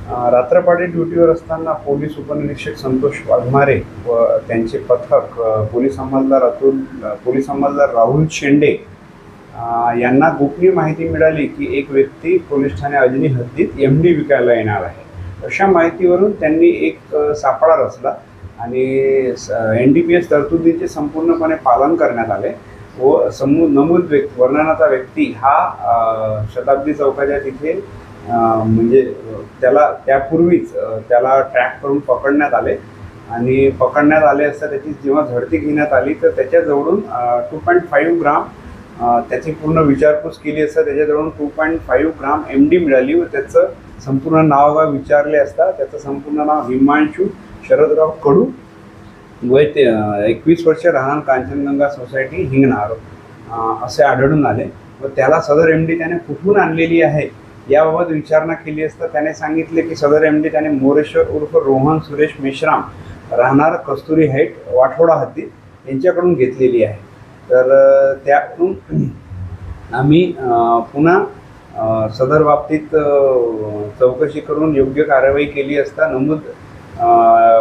रात्रपाडी ड्युटीवर असताना पोलीस उपनिरीक्षक संतोष वाघमारे व त्यांचे पथक पोलीस अंमलदार राहुल शेंडे यांना गोपनीय माहिती मिळाली की एक व्यक्ती पोलीस ठाणे अजनी हद्दीत MD विकायला येणार आहे. अशा माहितीवरून त्यांनी एक सापळा रचला आणि NDPS तरतुदीचे संपूर्णपणे पालन करण्यात आले व नमूद वर्णनाचा व्यक्ती हा शताब्दी चौकाच्या तिथे म्हणजे त्यापूर्वीच त्याला ट्रॅक करून पकडण्यात आले आणि पकडण्यात आले असता त्याची जेव्हा झडती घेण्यात आली तर त्याच्याजवळून 2.5 ग्राम त्याची पूर्ण विचारपूस केली असता त्याच्याजवळून 2.5 ग्राम MD मिळाली व त्याचं संपूर्ण नाव विचारले असता त्याचं संपूर्ण नाव हिमांशू शरदराव कडू वय 21 वर्ष, राहणार कांचनगंगा सोसायटी हिंगणार असे आढळून आले व त्याला सदर MD त्याने कुठून आणलेली आहे याबाबत विचारणा केली असता त्याने सांगितले की सदर MD त्याने मोरेश्वर उर्फ रोहन सुरेश मेश्राम राहणार कस्तुरी हाईट वाठोडा हद्दीत यांच्याकडून घेतलेली आहे. तर त्यातून आम्ही पुन्हा सदर बाबतीत चौकशी करून योग्य कार्यवाही केली असता नमूद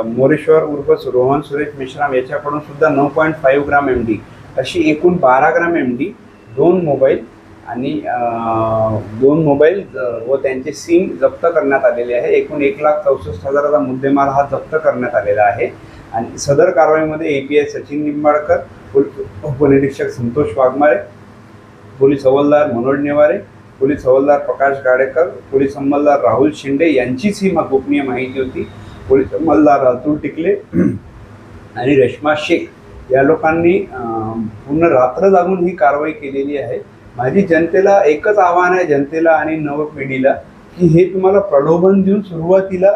मोरेश्वर उर्फ रोहन सुरेश मेश्राम याच्याकडून सुद्धा 9.5 ग्राम MD अशी एकूण 12 ग्राम MD, 2 मोबाईल आणि 2 मोबाईल व त्यांचे सिम जप्त करण्यात आलेले आहे. एकूण 1,64,000चा मुद्देमाल हा जप्त करण्यात आलेला आहे. आणि सदर कारवाईमध्ये API सचिन निंबाळकर, उपनिरीक्षक संतोष वाघमारे, पोलीस हवालदार मनोज नेवारे, पोलीस हवालदार प्रकाश गाडेकर, पोलीस अंमलदार राहुल शिंदे यांचीच ही गोपनीय माहिती होती. पोलीस अंमलदार अतुल टिकले आणि रेश्मा शेख या लोकांनी पूर्ण रात्र जागून ही कारवाई केलेली आहे. माझी जनतेला एकच आव्हान आहे, जनतेला आणि नवपिढीला, की हे तुम्हाला प्रलोभन देऊन सुरुवातीला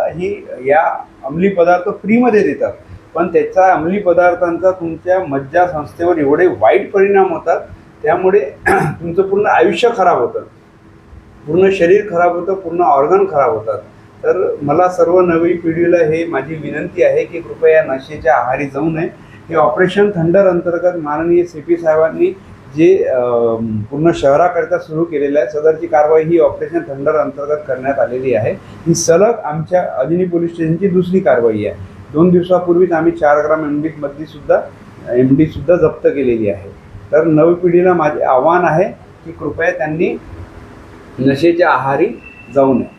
या अंमली पदार्थ फ्रीमध्ये देतात, पण त्याचा अंमली पदार्थांचा तुमच्या मज्जा संस्थेवर एवढे वाईट परिणाम होतात, त्यामुळे तुमचं पूर्ण आयुष्य खराब होतं, पूर्ण शरीर खराब होतं, पूर्ण ऑर्गन खराब होतात. तर मला सर्व नवी पिढीला हे माझी विनंती आहे की कृपया नशेच्या आहारी जाऊ नये. हे ऑपरेशन थंडर अंतर्गत माननीय CP साहेबांनी जे पूर्ण शहराकरिता सुरू केलेलं आहे, सदरची कारवाई ही ऑपरेशन थंडर अंतर्गत करण्यात आलेली आहे. ही सलग आमच्या अजनी पोलीस स्टेशनची दुसरी कारवाई आहे. 2 दिवसापूर्वीच आम्ही 4 ग्राम MD सुद्धा जप्त केलेली आहे. तर नवी पिढीला माझे आव्हान आहे की कृपया त्यांनी नशेच्या आहारी जाऊ नये.